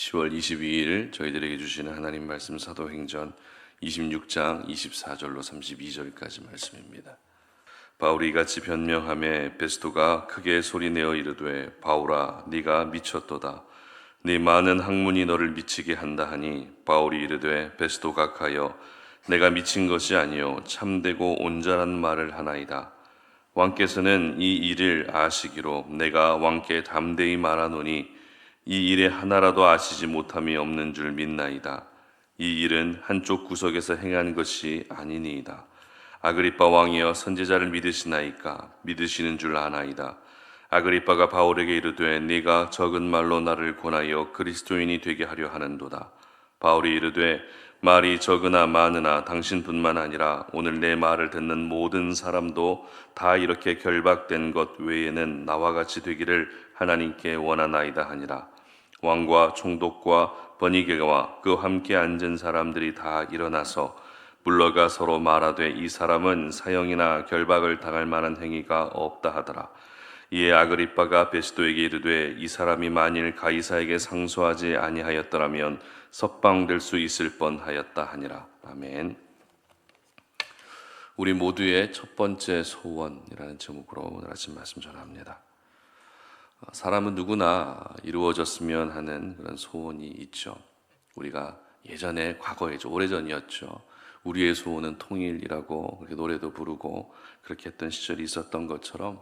10월 22일 저희들에게 주시는 하나님 말씀 사도행전 26장 24절로 32절까지 말씀입니다. 바울이 이같이 변명하매 베스도가 크게 소리내어 이르되 바울아 네가 미쳤도다. 네 많은 학문이 너를 미치게 한다 하니 바울이 이르되 베스도 각하여 내가 미친 것이 아니요 참되고 온전한 말을 하나이다. 왕께서는 이 일을 아시기로 내가 왕께 담대히 말하노니 이 일에 하나라도 아시지 못함이 없는 줄 믿나이다. 이 일은 한쪽 구석에서 행한 것이 아니니이다. 아그리빠 왕이여 선지자를 믿으시나이까? 믿으시는 줄 아나이다. 아그리빠가 바울에게 이르되 네가 적은 말로 나를 권하여 그리스도인이 되게 하려 하는도다. 바울이 이르되 말이 적으나 많으나 당신뿐만 아니라 오늘 내 말을 듣는 모든 사람도 다 이렇게 결박된 것 외에는 나와 같이 되기를 하나님께 원하나이다 하니라. 왕과 총독과 버니게와 그 함께 앉은 사람들이 다 일어나서 물러가 서로 말하되 이 사람은 사형이나 결박을 당할 만한 행위가 없다 하더라. 이에 아그리빠가 베스도에게 이르되 이 사람이 만일 가이사에게 상소하지 아니하였더라면 석방될 수 있을 뻔하였다 하니라. 아멘. 우리 모두의 첫 번째 소원이라는 제목으로 오늘 아침 말씀 전합니다. 사람은 누구나 이루어졌으면 하는 그런 소원이 있죠. 우리가 예전에 과거에죠. 오래전이었죠. 우리의 소원은 통일이라고 그렇게 노래도 부르고 그렇게 했던 시절이 있었던 것처럼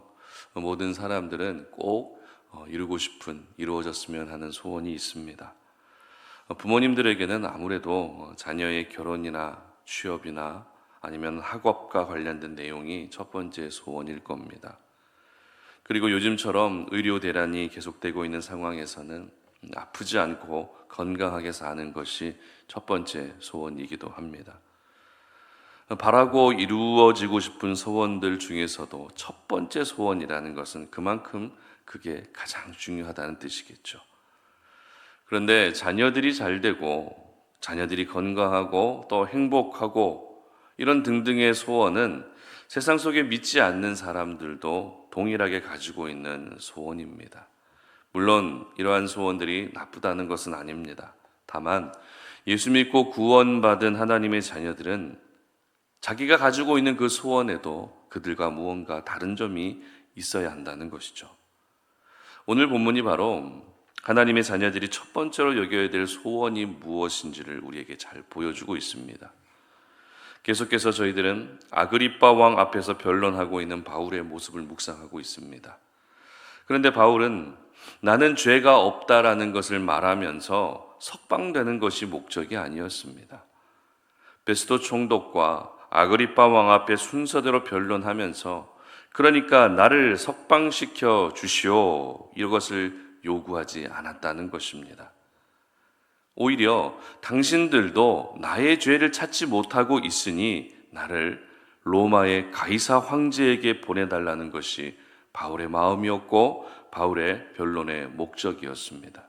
모든 사람들은 꼭 이루고 싶은, 이루어졌으면 하는 소원이 있습니다. 부모님들에게는 아무래도 자녀의 결혼이나 취업이나 아니면 학업과 관련된 내용이 첫 번째 소원일 겁니다. 그리고 요즘처럼 의료 대란이 계속되고 있는 상황에서는 아프지 않고 건강하게 사는 것이 첫 번째 소원이기도 합니다. 바라고 이루어지고 싶은 소원들 중에서도 첫 번째 소원이라는 것은 그만큼 그게 가장 중요하다는 뜻이겠죠. 그런데 자녀들이 잘 되고 자녀들이 건강하고 또 행복하고 이런 등등의 소원은 세상 속에 믿지 않는 사람들도 동일하게 가지고 있는 소원입니다. 물론 이러한 소원들이 나쁘다는 것은 아닙니다. 다만 예수 믿고 구원받은 하나님의 자녀들은 자기가 가지고 있는 그 소원에도 그들과 무언가 다른 점이 있어야 한다는 것이죠. 오늘 본문이 바로 하나님의 자녀들이 첫 번째로 여겨야 될 소원이 무엇인지를 우리에게 잘 보여주고 있습니다. 계속해서 저희들은 아그리빠 왕 앞에서 변론하고 있는 바울의 모습을 묵상하고 있습니다. 그런데 바울은 나는 죄가 없다라는 것을 말하면서 석방되는 것이 목적이 아니었습니다. 베스도 총독과 아그리빠 왕 앞에 순서대로 변론하면서 그러니까 나를 석방시켜 주시오 이것을 요구하지 않았다는 것입니다. 오히려 당신들도 나의 죄를 찾지 못하고 있으니 나를 로마의 가이사 황제에게 보내달라는 것이 바울의 마음이었고 바울의 변론의 목적이었습니다.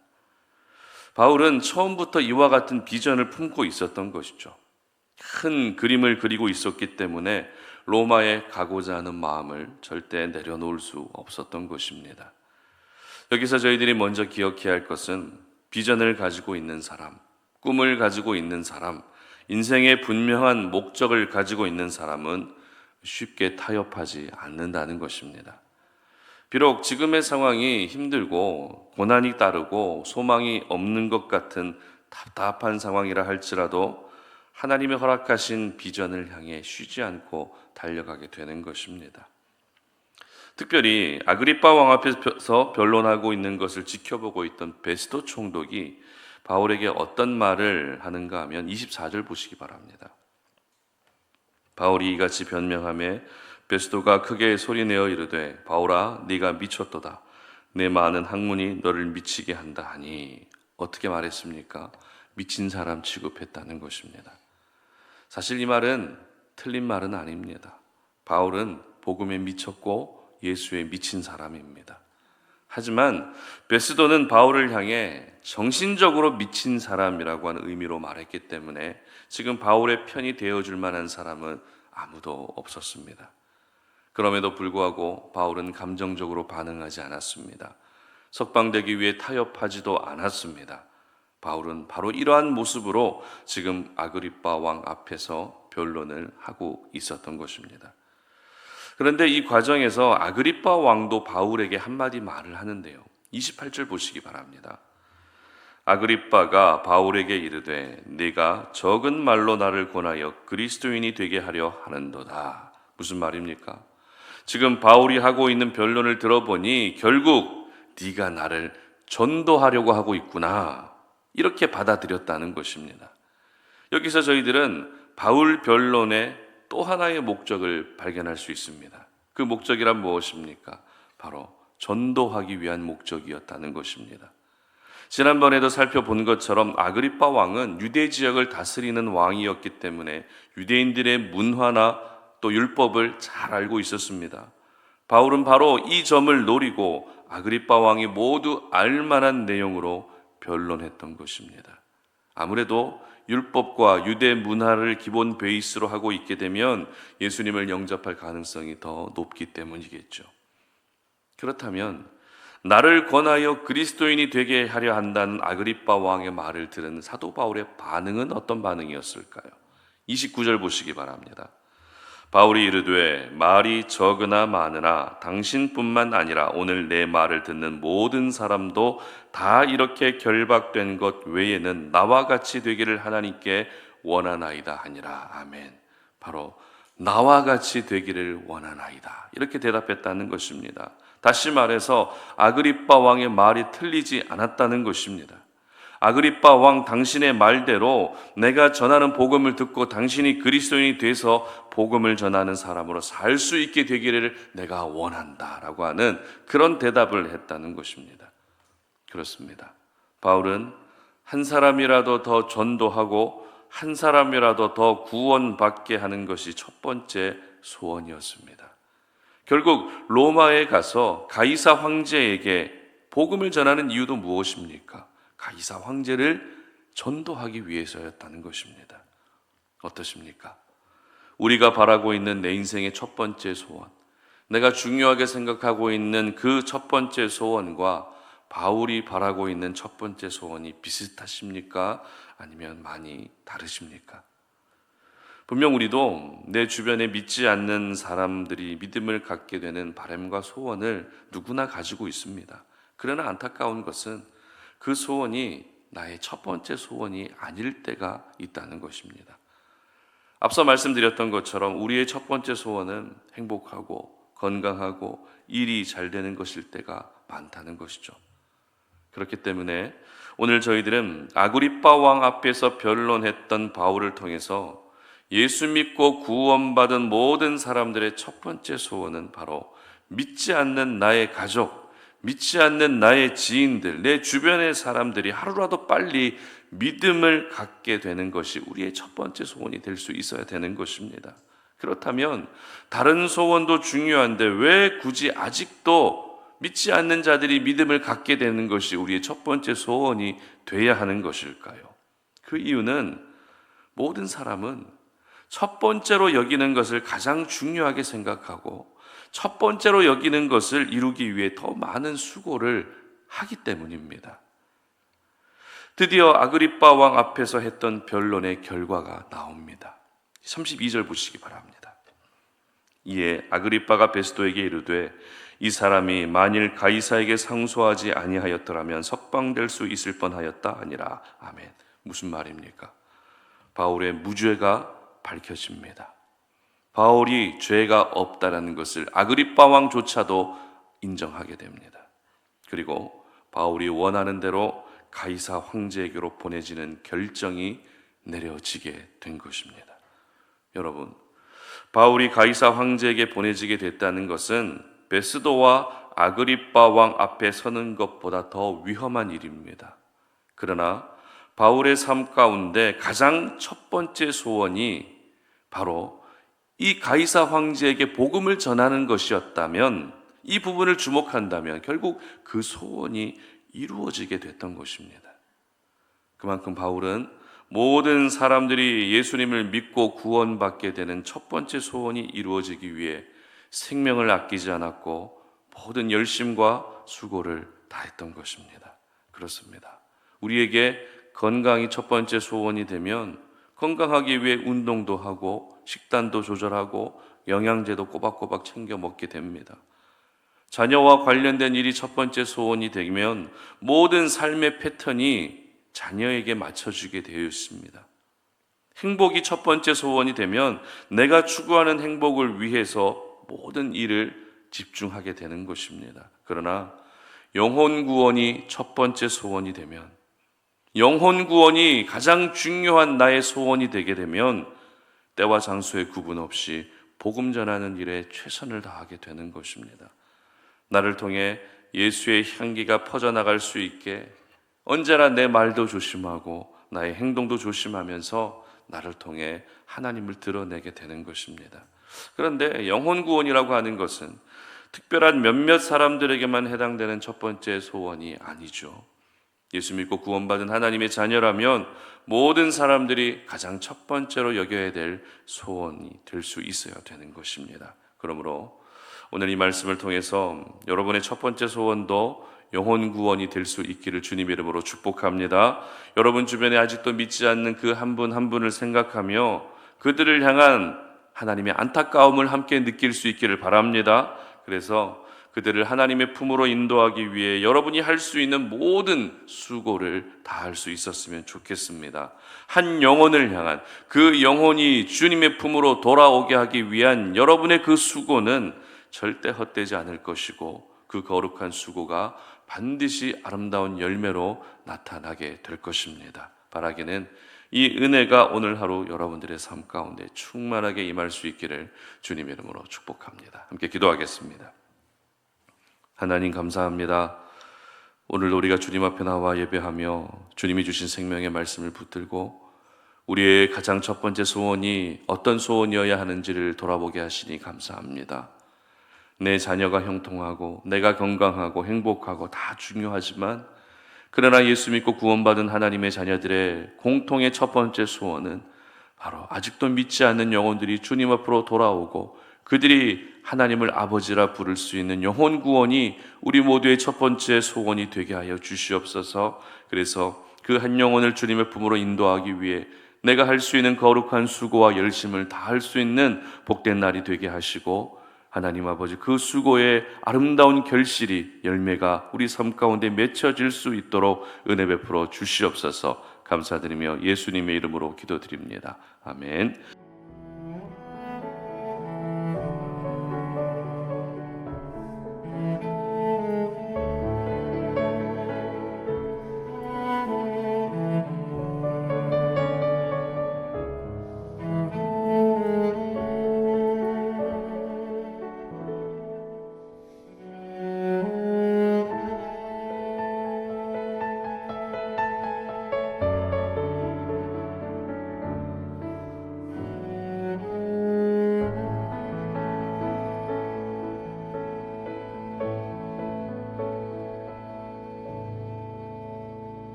바울은 처음부터 이와 같은 비전을 품고 있었던 것이죠. 큰 그림을 그리고 있었기 때문에 로마에 가고자 하는 마음을 절대 내려놓을 수 없었던 것입니다. 여기서 저희들이 먼저 기억해야 할 것은 비전을 가지고 있는 사람, 꿈을 가지고 있는 사람, 인생의 분명한 목적을 가지고 있는 사람은 쉽게 타협하지 않는다는 것입니다. 비록 지금의 상황이 힘들고 고난이 따르고 소망이 없는 것 같은 답답한 상황이라 할지라도 하나님의 허락하신 비전을 향해 쉬지 않고 달려가게 되는 것입니다. 특별히 아그리빠 왕 앞에서 변론하고 있는 것을 지켜보고 있던 베스도 총독이 바울에게 어떤 말을 하는가 하면 24절 보시기 바랍니다. 바울이 이같이 변명하며 베스도가 크게 소리내어 이르되 바울아 네가 미쳤도다. 내 많은 학문이 너를 미치게 한다 하니 어떻게 말했습니까? 미친 사람 취급했다는 것입니다. 사실 이 말은 틀린 말은 아닙니다. 바울은 복음에 미쳤고 예수에 미친 사람입니다. 하지만 베스도는 바울을 향해 정신적으로 미친 사람이라고 하는 의미로 말했기 때문에 지금 바울의 편이 되어줄 만한 사람은 아무도 없었습니다. 그럼에도 불구하고 바울은 감정적으로 반응하지 않았습니다. 석방되기 위해 타협하지도 않았습니다. 바울은 바로 이러한 모습으로 지금 아그리빠 왕 앞에서 변론을 하고 있었던 것입니다. 그런데 이 과정에서 아그리빠 왕도 바울에게 한마디 말을 하는데요. 28절 보시기 바랍니다. 아그리빠가 바울에게 이르되 네가 적은 말로 나를 권하여 그리스도인이 되게 하려 하는도다. 무슨 말입니까? 지금 바울이 하고 있는 변론을 들어보니 결국 네가 나를 전도하려고 하고 있구나, 이렇게 받아들였다는 것입니다. 여기서 저희들은 바울 변론의 또 하나의 목적을 발견할 수 있습니다. 그 목적이란 무엇입니까? 바로 전도하기 위한 목적이었다는 것입니다. 지난번에도 살펴본 것처럼 아그리빠 왕은 유대 지역을 다스리는 왕이었기 때문에 유대인들의 문화나 또 율법을 잘 알고 있었습니다. 바울은 바로 이 점을 노리고 아그리빠 왕이 모두 알만한 내용으로 변론했던 것입니다. 아무래도 율법과 유대 문화를 기본 베이스로 하고 있게 되면 예수님을 영접할 가능성이 더 높기 때문이겠죠. 그렇다면 나를 권하여 그리스도인이 되게 하려 한다는 아그리빠 왕의 말을 들은 사도 바울의 반응은 어떤 반응이었을까요? 29절 보시기 바랍니다. 바울이 이르되 말이 적으나 많으나 당신뿐만 아니라 오늘 내 말을 듣는 모든 사람도 다 이렇게 결박된 것 외에는 나와 같이 되기를 하나님께 원하나이다 하니라. 아멘. 바로 나와 같이 되기를 원하나이다, 이렇게 대답했다는 것입니다. 다시 말해서 아그리빠 왕의 말이 틀리지 않았다는 것입니다. 아그리빠 왕, 당신의 말대로 내가 전하는 복음을 듣고 당신이 그리스도인이 돼서 복음을 전하는 사람으로 살 수 있게 되기를 내가 원한다라고 하는 그런 대답을 했다는 것입니다. 그렇습니다. 바울은 한 사람이라도 더 전도하고 한 사람이라도 더 구원받게 하는 것이 첫 번째 소원이었습니다. 결국 로마에 가서 가이사 황제에게 복음을 전하는 이유도 무엇입니까? 가이사 황제를 전도하기 위해서였다는 것입니다. 어떠십니까? 우리가 바라고 있는 내 인생의 첫 번째 소원, 내가 중요하게 생각하고 있는 그 첫 번째 소원과 바울이 바라고 있는 첫 번째 소원이 비슷하십니까? 아니면 많이 다르십니까? 분명 우리도 내 주변에 믿지 않는 사람들이 믿음을 갖게 되는 바람과 소원을 누구나 가지고 있습니다. 그러나 안타까운 것은 그 소원이 나의 첫 번째 소원이 아닐 때가 있다는 것입니다. 앞서 말씀드렸던 것처럼 우리의 첫 번째 소원은 행복하고 건강하고 일이 잘 되는 것일 때가 많다는 것이죠. 그렇기 때문에 오늘 저희들은 아그리빠 왕 앞에서 변론했던 바울을 통해서 예수 믿고 구원받은 모든 사람들의 첫 번째 소원은 바로 믿지 않는 나의 가족, 믿지 않는 나의 지인들, 내 주변의 사람들이 하루라도 빨리 믿음을 갖게 되는 것이 우리의 첫 번째 소원이 될 수 있어야 되는 것입니다. 그렇다면 다른 소원도 중요한데 왜 굳이 아직도 믿지 않는 자들이 믿음을 갖게 되는 것이 우리의 첫 번째 소원이 돼야 하는 것일까요? 그 이유는 모든 사람은 첫 번째로 여기는 것을 가장 중요하게 생각하고 첫 번째로 여기는 것을 이루기 위해 더 많은 수고를 하기 때문입니다. 드디어 아그리빠 왕 앞에서 했던 변론의 결과가 나옵니다. 32절 보시기 바랍니다. 이에 아그리빠가 베스도에게 이르되 이 사람이 만일 가이사에게 상소하지 아니하였더라면 석방될 수 있을 뻔하였다 하니라. 아멘. 무슨 말입니까? 바울의 무죄가 밝혀집니다. 바울이 죄가 없다라는 것을 아그리빠 왕조차도 인정하게 됩니다. 그리고 바울이 원하는 대로 가이사 황제에게로 보내지는 결정이 내려지게 된 것입니다. 여러분, 바울이 가이사 황제에게 보내지게 됐다는 것은 베스도와 아그리빠 왕 앞에 서는 것보다 더 위험한 일입니다. 그러나 바울의 삶 가운데 가장 첫 번째 소원이 바로 이 가이사 황제에게 복음을 전하는 것이었다면, 이 부분을 주목한다면 결국 그 소원이 이루어지게 됐던 것입니다. 그만큼 바울은 모든 사람들이 예수님을 믿고 구원받게 되는 첫 번째 소원이 이루어지기 위해 생명을 아끼지 않았고 모든 열심과 수고를 다했던 것입니다. 그렇습니다. 우리에게 건강이 첫 번째 소원이 되면 건강하기 위해 운동도 하고 식단도 조절하고 영양제도 꼬박꼬박 챙겨 먹게 됩니다. 자녀와 관련된 일이 첫 번째 소원이 되면 모든 삶의 패턴이 자녀에게 맞춰지게 되어 있습니다. 행복이 첫 번째 소원이 되면 내가 추구하는 행복을 위해서 모든 일을 집중하게 되는 것입니다. 그러나 영혼 구원이 첫 번째 소원이 되면, 영혼 구원이 가장 중요한 나의 소원이 되게 되면 때와 장소의 구분 없이 복음 전하는 일에 최선을 다하게 되는 것입니다. 나를 통해 예수의 향기가 퍼져나갈 수 있게 언제나 내 말도 조심하고 나의 행동도 조심하면서 나를 통해 하나님을 드러내게 되는 것입니다. 그런데 영혼 구원이라고 하는 것은 특별한 몇몇 사람들에게만 해당되는 첫 번째 소원이 아니죠. 예수 믿고 구원받은 하나님의 자녀라면 모든 사람들이 가장 첫 번째로 여겨야 될 소원이 될 수 있어야 되는 것입니다. 그러므로 오늘 이 말씀을 통해서 여러분의 첫 번째 소원도 영혼 구원이 될 수 있기를 주님의 이름으로 축복합니다. 여러분 주변에 아직도 믿지 않는 그 한 분 한 분을 생각하며 그들을 향한 하나님의 안타까움을 함께 느낄 수 있기를 바랍니다. 그래서 그들을 하나님의 품으로 인도하기 위해 여러분이 할 수 있는 모든 수고를 다할 수 있었으면 좋겠습니다. 한 영혼을 향한, 그 영혼이 주님의 품으로 돌아오게 하기 위한 여러분의 그 수고는 절대 헛되지 않을 것이고 그 거룩한 수고가 반드시 아름다운 열매로 나타나게 될 것입니다. 바라기는 이 은혜가 오늘 하루 여러분들의 삶 가운데 충만하게 임할 수 있기를 주님의 이름으로 축복합니다. 함께 기도하겠습니다. 하나님 감사합니다. 오늘 우리가 주님 앞에 나와 예배하며 주님이 주신 생명의 말씀을 붙들고 우리의 가장 첫 번째 소원이 어떤 소원이어야 하는지를 돌아보게 하시니 감사합니다. 내 자녀가 형통하고 내가 건강하고 행복하고 다 중요하지만 그러나 예수 믿고 구원받은 하나님의 자녀들의 공통의 첫 번째 소원은 바로 아직도 믿지 않는 영혼들이 주님 앞으로 돌아오고 그들이 하나님을 아버지라 부를 수 있는 영혼 구원이 우리 모두의 첫 번째 소원이 되게 하여 주시옵소서. 그래서 그 한 영혼을 주님의 품으로 인도하기 위해 내가 할 수 있는 거룩한 수고와 열심을 다할 수 있는 복된 날이 되게 하시고 하나님 아버지 그 수고의 아름다운 결실이 열매가 우리 삶 가운데 맺혀질 수 있도록 은혜 베풀어 주시옵소서. 감사드리며 예수님의 이름으로 기도드립니다. 아멘.